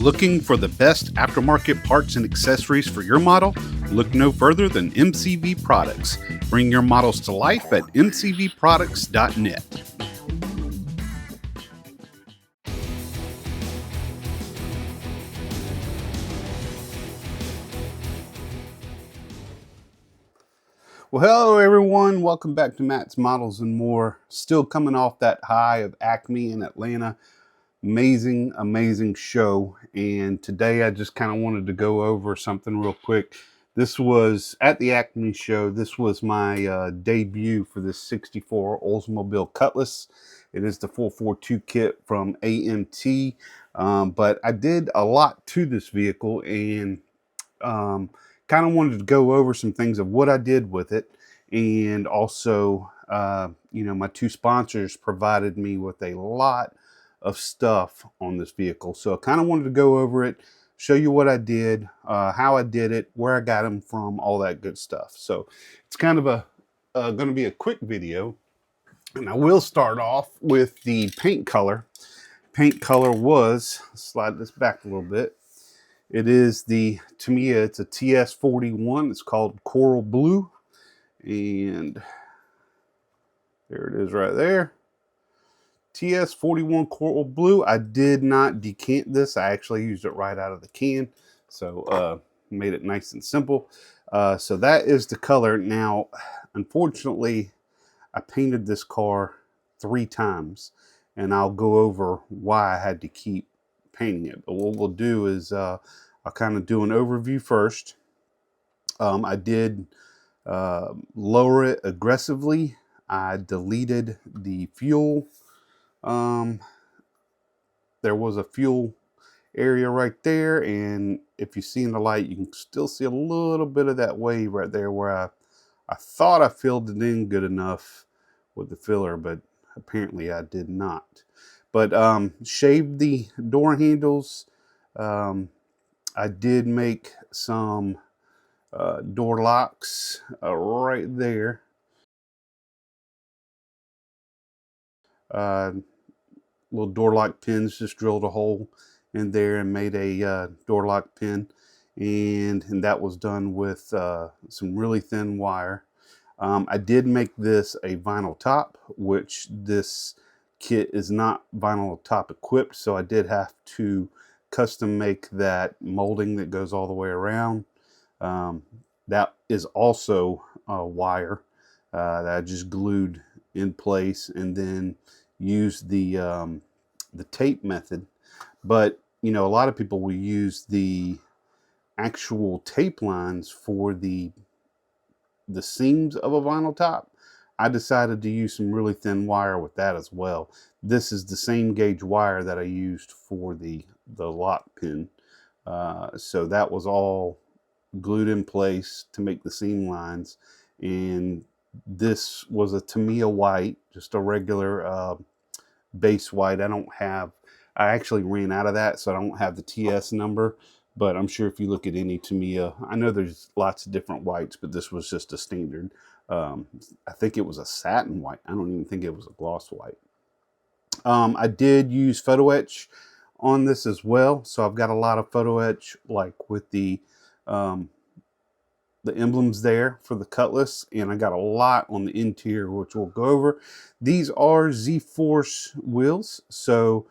Looking for the best aftermarket parts and accessories for your model? Look no further than MCV Products. Bring your models to life at mcvproducts.net. Well, hello everyone. Welcome back to Matt's Models and More. Still coming off that high of ACME in Atlanta. Amazing show. And today I just kind of wanted to go over something real quick. This was at the ACME show. This was my debut for this 64 Oldsmobile Cutlass. It is the 442 kit from AMT. But I did a lot to this vehicle and kind of wanted to go over some things of what I did with it. And also, my two sponsors provided me with a lot of stuff on this vehicle. So I kind of wanted to go over it, show you what I did, how I did it, where I got them from, all that good stuff. So it's kind of going to be a quick video. And I will start off with the paint color. Paint color was, slide this back a little bit. It is the Tamiya, it's a TS41. It's called Coral Blue. And there it is right there. TS41 Coral Blue. I did not decant this. I actually used it right out of the can. So made it nice and simple. So that is the color. Now, unfortunately, I painted this car 3 times. And I'll go over why I had to keep painting it. But what we'll do is I'll kind of do an overview first. I did lower it aggressively. I deleted the fuel. There was a fuel area right there, and if you see in the light, you can still see a little bit of that wave right there where I thought I filled it in good enough with the filler, but apparently I did not. But shaved the door handles. I did make some door locks right there. Little door lock pins, just drilled a hole in there and made a door lock pin, and that was done with some really thin wire. I did make this a vinyl top, which this kit is not vinyl top equipped, so I did have to custom make that molding that goes all the way around. That is also wire that I just glued in place and then used the tape method. But a lot of people will use the actual tape lines for the seams of a vinyl top. I decided to use some really thin wire with that as well. This is the same gauge wire that I used for the lock pin. So that was all glued in place to make the seam lines. And this was a Tamiya white, just a regular base white. I actually ran out of that, so I don't have the TS number. But I'm sure if you look at any Tamiya, I know there's lots of different whites, but this was just a standard. I think it was a satin white. I don't even think it was a gloss white. I did use photo etch on this as well. So I've got a lot of photo etch, like with the emblems there for the Cutlass, and I got a lot on the interior, which we'll go over. These are Z-Force wheels. So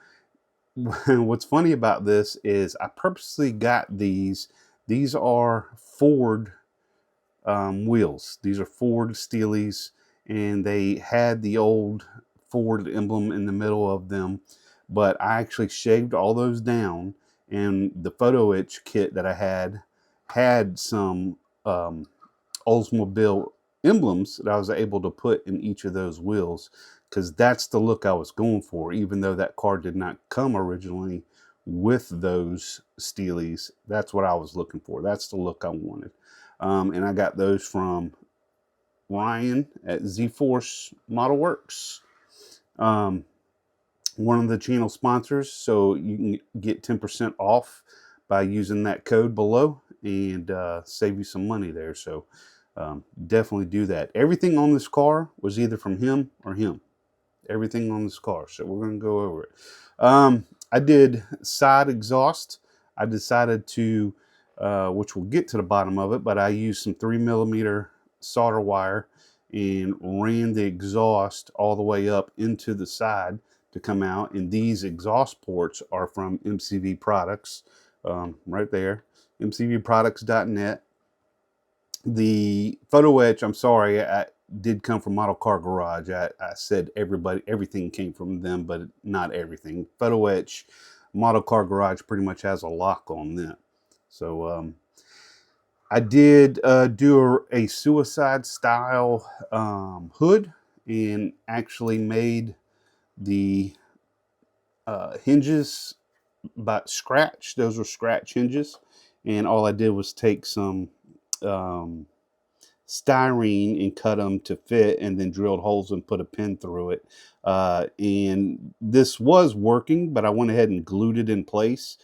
what's funny about this is I purposely got these. These are Ford wheels. These are Ford Steelies, and they had the old Ford emblem in the middle of them, but I actually shaved all those down, and the photo etch kit that I had some Oldsmobile emblems that I was able to put in each of those wheels, because that's the look I was going for. Even though that car did not come originally with those Steelies, that's what I was looking for. That's the look I wanted. And I got those from Ryan at Z-Force Model Works. One of the channel sponsors, so you can get 10% off by using that code below and save you some money there. So definitely do that. Everything on this car was either from him or him. Everything on this car. So we're going to go over it. I did side exhaust. I decided to, which we'll get to the bottom of it, but I used some 3mm solder wire and ran the exhaust all the way up into the side to come out. And these exhaust ports are from MCV Products, right there, mcvproducts.net. The photo etch, I'm sorry, I did come from Model Car Garage. I said everything came from them, but not everything. Photo etch, Model Car Garage pretty much has a lock on them. So I did do a suicide style hood, and actually made the hinges by scratch. Those were scratch hinges, and all I did was take some styrene and cut them to fit, and then drilled holes and put a pin through it. And this was working, but I went ahead and glued it in place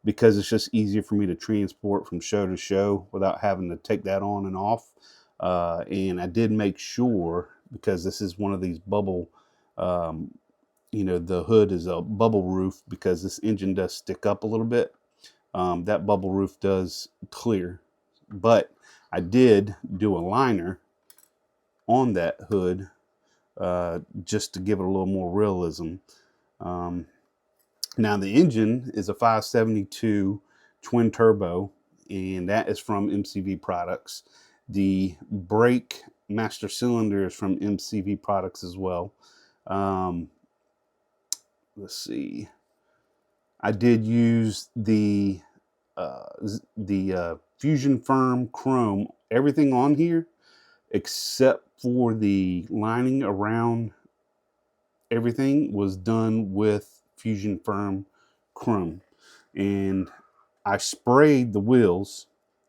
because it's just easier for me to transport from show to show without having to take that on and off. And I did make sure, because this is one of these bubble, the hood is a bubble roof, because this engine does stick up a little bit. That bubble roof does clear, but I did do a liner on that hood just to give it a little more realism. Now the engine is a 572 twin turbo, and that is from MCV Products. The brake master cylinder is from MCV Products as well. Let's see. I did use the Fusion Firm Chrome. Everything on here except for the lining around everything was done with Fusion Firm Chrome. And I sprayed the wheels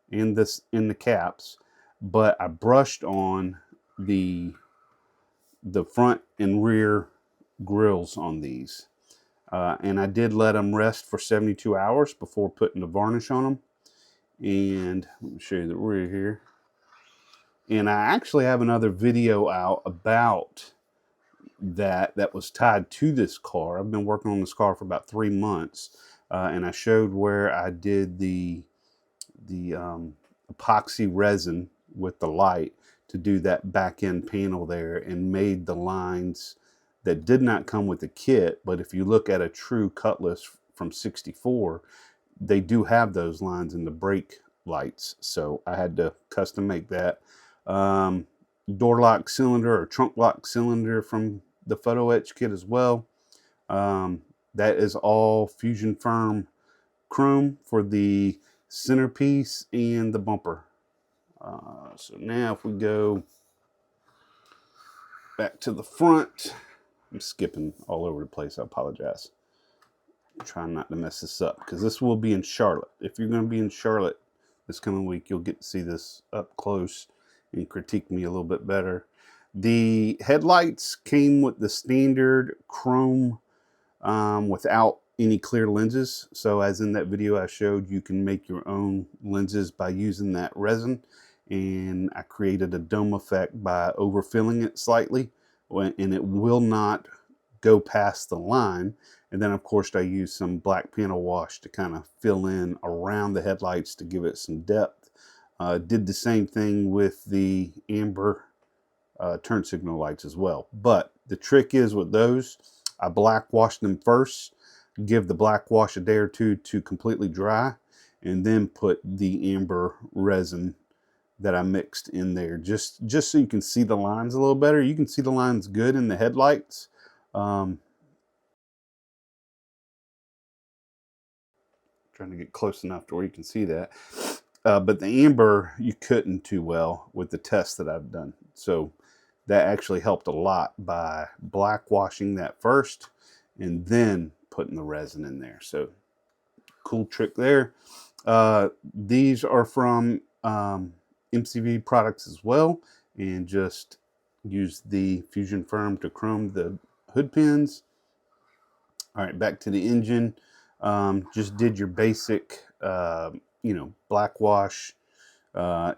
in the caps, but I brushed on the front and rear grills on these. And I did let them rest for 72 hours before putting the varnish on them. And let me show you the rear here. And I actually have another video out about that was tied to this car. I've been working on this car for about 3 months, and I showed where I did the epoxy resin with the light to do that back end panel there, and made the lines that did not come with the kit. But if you look at a true Cutlass from '64, they do have those lines in the brake lights. So I had to custom make that. Door lock cylinder or trunk lock cylinder from the photo etch kit as well. That is all Fusion Firm Chrome for the centerpiece and the bumper. So now if we go back to the front, I'm skipping all over the place, I apologize. I'm trying not to mess this up, because this will be in Charlotte. If you're going to be in Charlotte this coming week, you'll get to see this up close and critique me a little bit better. The headlights came with the standard chrome without any clear lenses. So as in that video I showed, you can make your own lenses by using that resin. And I created a dome effect by overfilling it slightly, and it will not go past the line. And then of course I used some black panel wash to kind of fill in around the headlights to give it some depth. Did the same thing with the amber turn signal lights as well. But the trick is with those, I black washed them first, give the black wash a day or two to completely dry, and then put the amber resin that I mixed in there, just so you can see the lines a little better. You can see the lines good in the headlights. Trying to get close enough to where you can see that. But the amber, you couldn't too well with the test that I've done. So that actually helped a lot by black washing that first and then putting the resin in there. So cool trick there. These are from MCV Products as well, and just use the Fusion Firm to chrome the hood pins. All right, back to the engine. Just did your basic, black wash,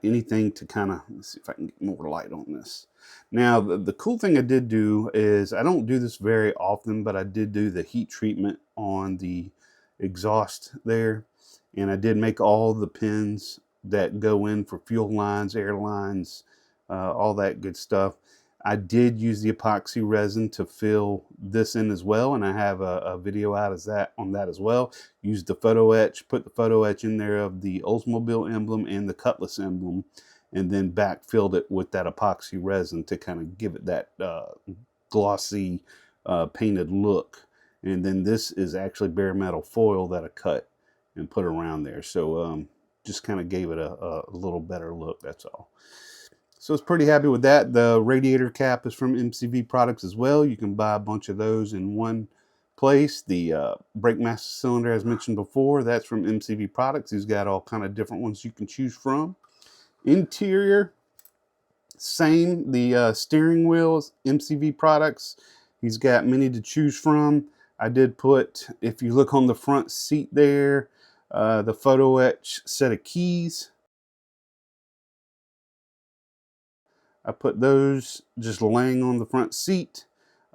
anything to kind of, let's see if I can get more light on this. Now, the cool thing I did do is, I don't do this very often, but I did do the heat treatment on the exhaust there. And I did make all the pins that go in for fuel lines, airlines, all that good stuff. I did use the epoxy resin to fill this in as well, and I have a video out as that on that as well. Used the photo etch, put the photo etch in there of the Oldsmobile emblem and the Cutlass emblem, and then backfilled it with that epoxy resin to kind of give it that glossy painted look. And then this is actually bare metal foil that I cut and put around there. So just kind of gave it a little better look, that's all. So I was pretty happy with that. The radiator cap is from MCV products as well. You can buy a bunch of those in one place. The brake master cylinder, as mentioned before, that's from MCV products. He's got all kind of different ones you can choose from. Interior, same. The steering wheels, MCV products. He's got many to choose from. I did put, if you look on the front seat there, the photo etch set of keys. I put those just laying on the front seat.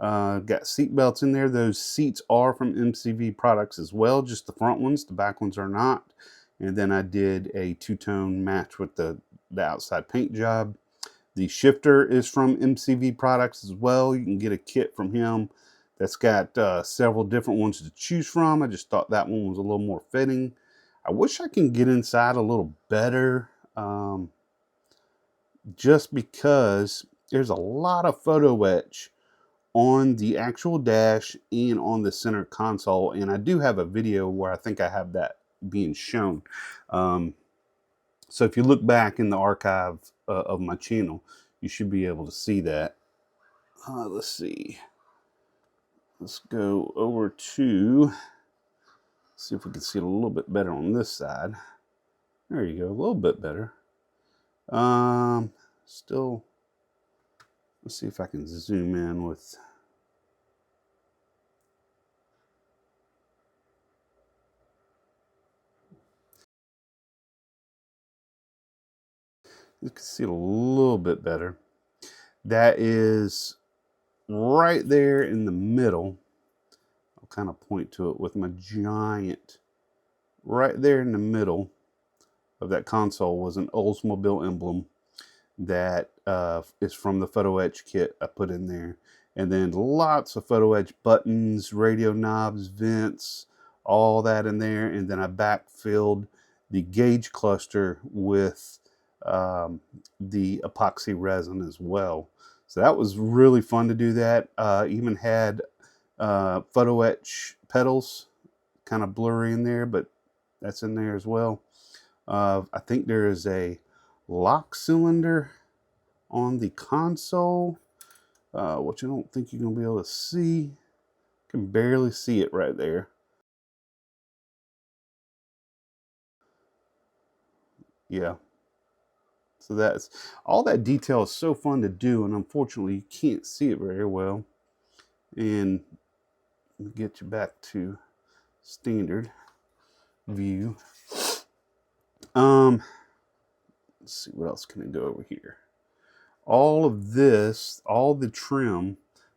Got seat belts in there. Those seats are from MCV products as well, just the front ones. The back ones are not. And then I did a two-tone match with the outside paint job. The shifter is from MCV products as well. You can get a kit from him that's got several different ones to choose from. I just thought that one was a little more fitting. I wish I can get inside a little better. Just because there's a lot of photo etch on the actual dash and on the center console, and I do have a video where I think I have that being shown. So if you look back in the archive of my channel, you should be able to see that. Let's see. Let's go over to, see if we can see it a little bit better on this side. There you go, a little bit better. Still, let's see if I can zoom in with, you can see it a little bit better. That is right there in the middle. I'll kind of point to it with my giant, right there in the middle of that console was an Oldsmobile emblem that is from the photo etch kit I put in there. And then lots of photo etch buttons, radio knobs, vents, all that in there. And then I backfilled the gauge cluster with the epoxy resin as well. So that was really fun to do that. Even had photo etch pedals, kind of blurry in there, but that's in there as well. I think there is a lock cylinder on the console, which I don't think you're going to be able to see. You can barely see it right there. Yeah. So that's, all that detail is so fun to do, and unfortunately you can't see it very well. And get you back to standard view. Let's see, what else can I go over here? All of this, all the trim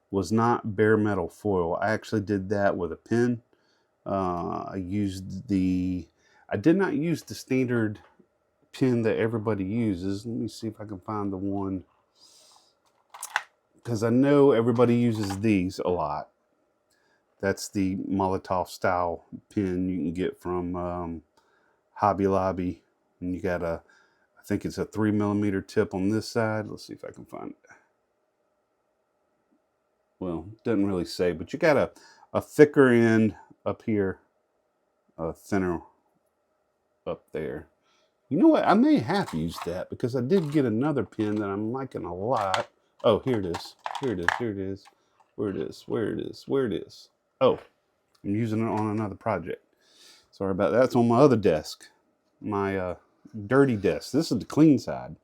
was not bare metal foil. I actually did that with a pen. I did not use the standard pen that everybody uses. Let me see if I can find the one, because I know everybody uses these a lot. That's the Molotov style pen you can get from Hobby Lobby. And you got I think it's a 3mm tip on this side. Let's see if I can find it. Well, doesn't really say, but you got a thicker end up here, a thinner up there. You know what? I may have used that because I did get another pen that I'm liking a lot. Oh, here it is. Here it is. Here it is. Where it is. Where it is. Where it is. Oh, I'm using it on another project. Sorry about that. It's on my other desk. My dirty desk. This is the clean side.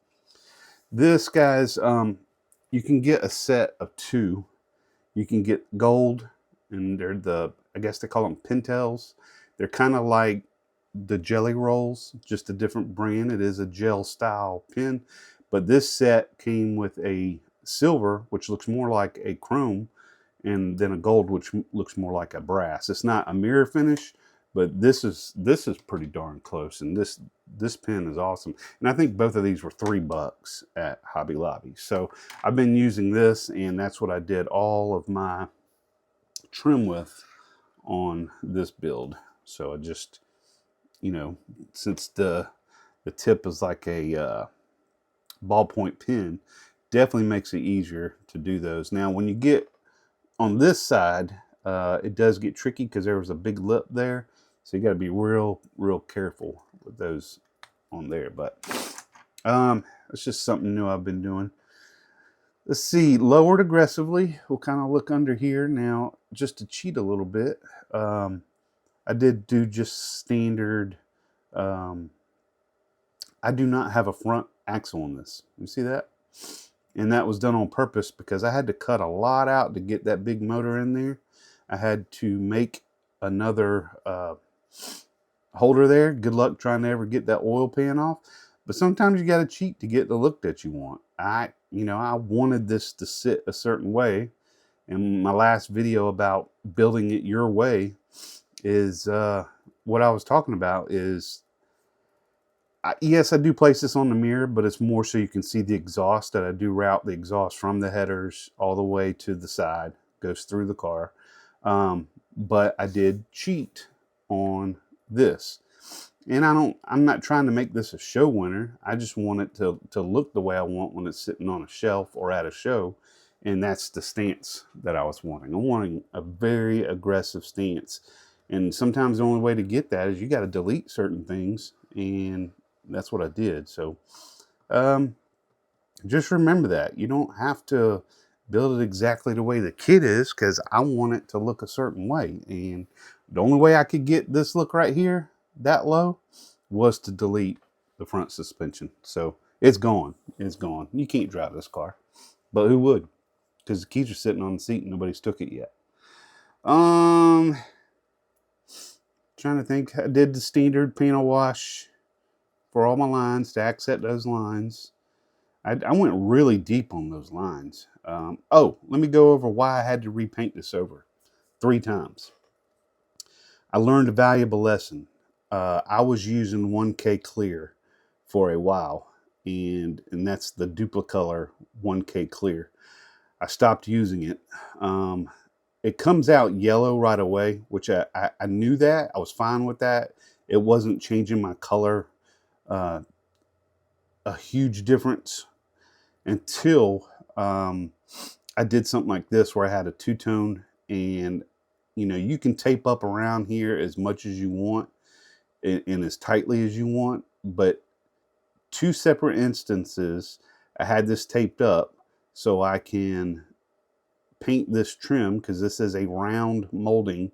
This, guys, you can get a set of two. You can get gold, and they're I guess they call them Pentels. They're kind of like the Jelly Rolls, just a different brand. It is a gel style pen, but this set came with a silver, which looks more like a chrome, and then a gold, which looks more like a brass. It's not a mirror finish, but this is pretty darn close, and this pen is awesome. And I think both of these were $3 at Hobby Lobby. So I've been using this, and that's what I did all of my trim with on this build. So I just, you know, since the tip is like a ballpoint pen, definitely makes it easier to do those. Now, when you get on this side, it does get tricky because there was a big lip there. So you got to be real careful with those on there. But it's just something new I've been doing. Let's see, lowered aggressively. We'll kind of look under here now, just to cheat a little bit. I did do just standard. I do not have a front axle on this. You see that? And that was done on purpose because I had to cut a lot out to get that big motor in there. I had to make another holder there. Good luck trying to ever get that oil pan off. But sometimes you got to cheat to get the look that you want. I wanted this to sit a certain way. And my last video about building it your way is what I was talking about is, yes, I do place this on the mirror, but it's more so you can see the exhaust. That I do route the exhaust from the headers all the way to the side, goes through the car. But I did cheat on this. And I'm not trying to make this a show winner. I just want it to look the way I want when it's sitting on a shelf or at a show. And that's the stance that I was wanting. I'm wanting a very aggressive stance. And sometimes the only way to get that is you got to delete certain things. And that's what I did. So just remember that. You don't have to build it exactly the way the kit is, because I want it to look a certain way. And the only way I could get this look right here, that low, was to delete the front suspension. So it's gone. It's gone. You can't drive this car. But who would? Because the keys are sitting on the seat and nobody's took it yet. Trying to think. I did the standard panel wash for all my lines to accent those lines. I went really deep on those lines. Oh, let me go over why I had to repaint this over 3 times. I learned a valuable lesson. I was using 1K clear for a while, and that's the Duplicolor 1K clear. I stopped using it. It comes out yellow right away, which I knew that. I was fine with that. It wasn't changing my color a huge difference until I did something like this where I had a 2-tone, and you can tape up around here as much as you want and as tightly as you want, but 2 separate instances I had this taped up so I can paint this trim, because this is a round molding,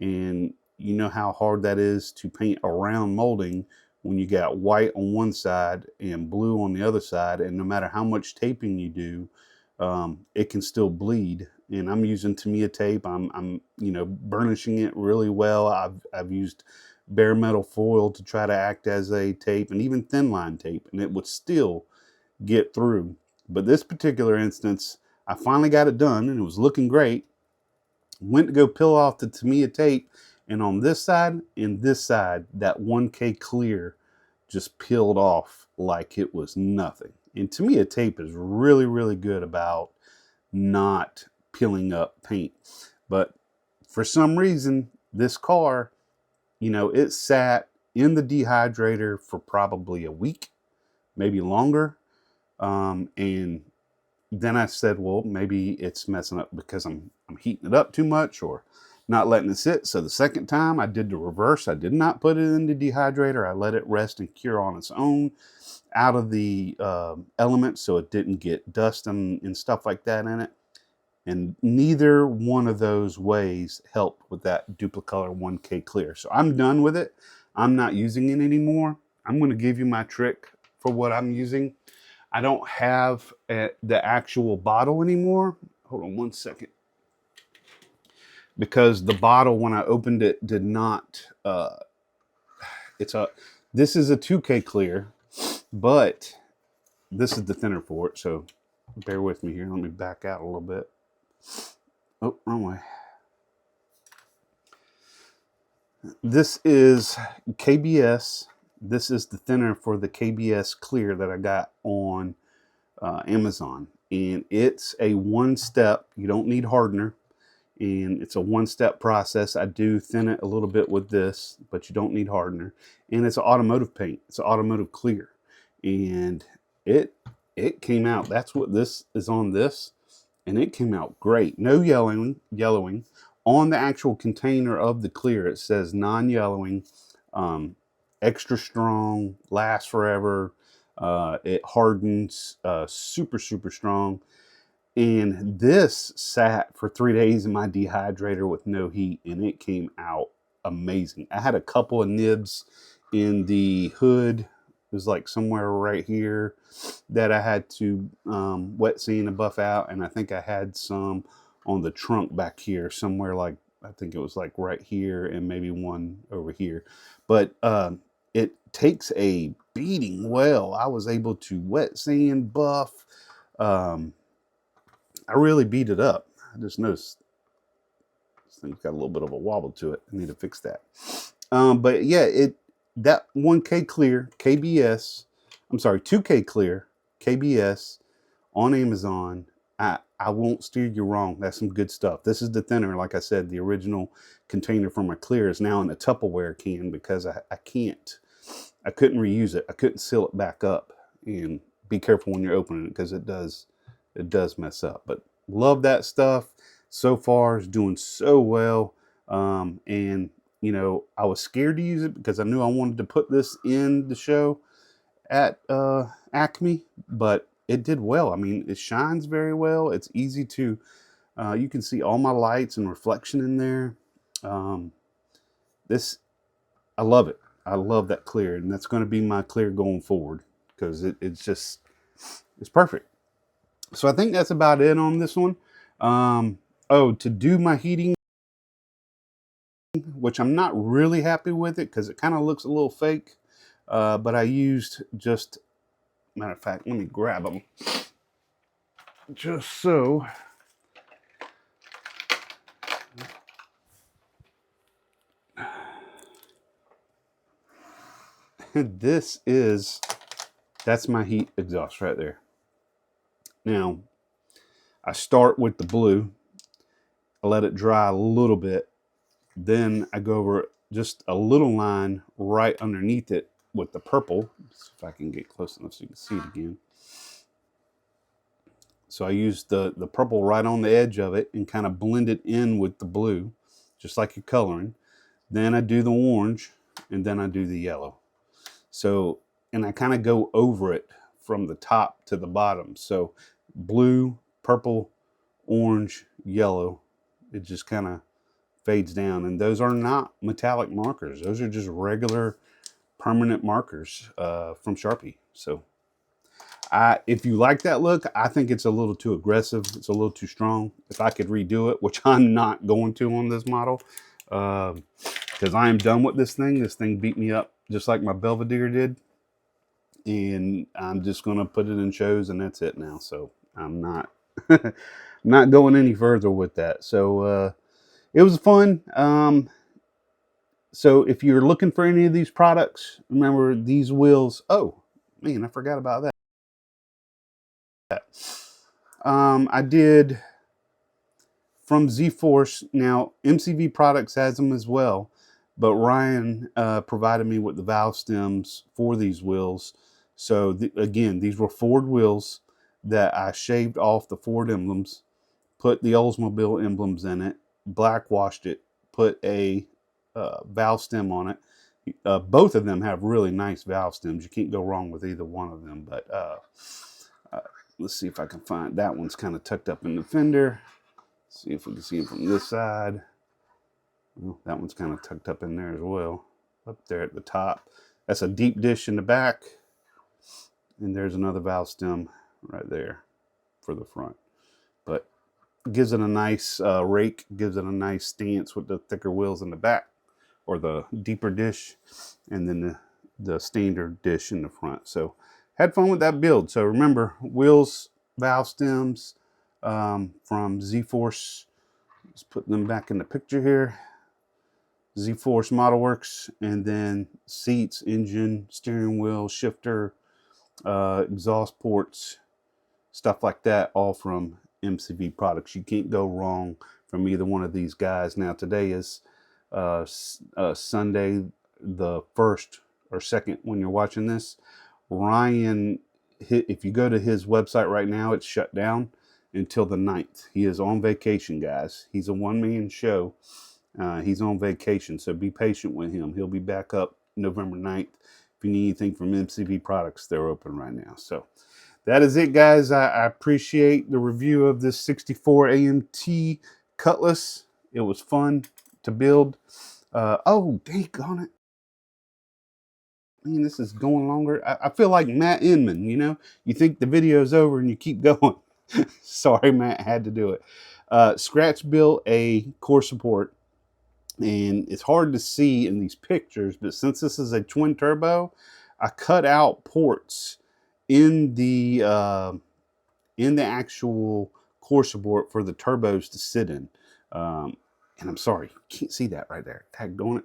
and you know how hard that is to paint a round molding when you got white on one side and blue on the other side, and no matter how much taping you do, it can still bleed. And I'm using Tamiya tape. I'm burnishing it really well. I've used bare metal foil to try to act as a tape, and even thin line tape, and it would still get through. But this particular instance, I finally got it done, and it was looking great. Went to go peel off the Tamiya tape, and on this side and this side, that 1K clear just peeled off like it was nothing. And Tamiya tape is really, really good about not peeling up paint. But for some reason, this car, it sat in the dehydrator for probably a week, maybe longer. And then I said, well, maybe it's messing up because I'm heating it up too much or not letting it sit. So the second time I did the reverse. I did not put it in the dehydrator. I let it rest and cure on its own out of the elements, so it didn't get dust and stuff like that in it. And neither one of those ways helped with that Duplicolor 1K clear. So I'm done with it. I'm not using it anymore. I'm going to give you my trick for what I'm using. I don't have the actual bottle anymore. Hold on one second. Because the bottle, when I opened it, did not, this is a 2K clear, but this is the thinner for it. So bear with me here. Let me back out a little bit. Oh, wrong way. This is KBS. This is the thinner for the KBS clear that I got on Amazon. And it's a one-step. You don't need hardener. And it's a one-step process. I do thin it a little bit with this, but you don't need hardener. And it's an automotive paint. It's an automotive clear. And it came out. That's what this is on this. And it came out great. No yellowing. On the actual container of the clear, it says non-yellowing, extra strong, lasts forever. It hardens super, super strong. And this sat for 3 days in my dehydrator with no heat, and it came out amazing. I had a couple of nibs in the hood. It was like somewhere right here that I had to wet sand and buff out, and I think I had some on the trunk back here somewhere, like I think it was like right here and maybe one over here. But it takes a beating well. I was able to wet sand, buff. I really beat it up. I just noticed this thing's got a little bit of a wobble to it. I need to fix that. But yeah, that 1K clear KBS, I'm sorry, 2K clear KBS on Amazon. I won't steer you wrong. That's some good stuff. This is the thinner. Like I said, the original container for my clear is now in a Tupperware can because I couldn't reuse it. I couldn't seal it back up. And be careful when you're opening it because it does mess up. But love that stuff. So far, it's doing so well. And you know, I was scared to use it because I knew I wanted to put this in the show at Acme, but it did well. I mean, it shines very well. It's easy to, you can see all my lights and reflection in there. I love it. I love that clear, and that's going to be my clear going forward because it's perfect. So I think that's about it on this one. Oh, to do my heating, which I'm not really happy with it because it kind of looks a little fake. But I used just, matter of fact, let me grab them. Just so. That's my heat exhaust right there. Now, I start with the blue. I let it dry a little bit. Then I go over just a little line right underneath it with the purple. Let's see if I can get close enough so you can see it again. So I use the purple right on the edge of it and kind of blend it in with the blue, just like you're coloring. Then I do the orange, and then I do the yellow. So, and I kind of go over it from the top to the bottom. So blue, purple, orange, yellow, it just kind of fades down. And those are not metallic markers. Those are just regular permanent markers from Sharpie. So if you like that look, I think it's a little too aggressive. It's a little too strong. If I could redo it, which I'm not going to on this model, because I am done with this thing. This thing beat me up just like my Belvedere did. And I'm just going to put it in shows and that's it now. So I'm not, not going any further with that. So it was fun. So if you're looking for any of these products, remember these wheels. Oh, man, I forgot about that. I did from Z-Force. Now, MCV Products has them as well, but Ryan provided me with the valve stems for these wheels. So again, these were Ford wheels that I shaved off the Ford emblems, put the Oldsmobile emblems in it, black washed it, put a valve stem on it. Both of them have really nice valve stems. You can't go wrong with either one of them. But let's see if I can find, that one's kind of tucked up in the fender. See if we can see it from this side. Well, that one's kind of tucked up in there as well, up there at the top. That's a deep dish in the back. And there's another valve stem right there for the front. But it gives it a nice rake, gives it a nice stance with the thicker wheels in the back, or the deeper dish, and then the standard dish in the front. So had fun with that build. So remember, wheels, valve stems from Z-Force. Just put them back in the picture here. Z-Force Model Works, and then seats, engine, steering wheel, shifter, exhaust ports, stuff like that, all from MCV products. You can't go wrong from either one of these guys. Now today is Sunday the 1st or 2nd when you're watching this. Ryan, if you go to his website right now, it's shut down until the 9th. He is on vacation, guys. He's a one-man show. He's on vacation, so be patient with him. He'll be back up November 9th. If you need anything from MCV products, they're open right now. So that is it, guys. I appreciate the review of this 64 AMT Cutlass. It was fun to build. Oh, dang on it. Man, this is going longer. I feel like Matt Inman, you know? You think the video's over and you keep going. Sorry, Matt, had to do it. Scratch built a core support, and it's hard to see in these pictures, but since this is a twin turbo, I cut out ports in the actual core support for the turbos to sit in. And I'm sorry, you can't see that right there. Tagged on it.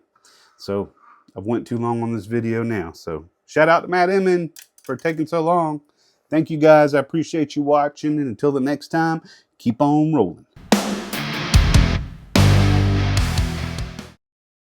So I've went too long on this video now. So shout out to Matt Inman for taking so long. Thank you, guys. I appreciate you watching. And until the next time, keep on rolling.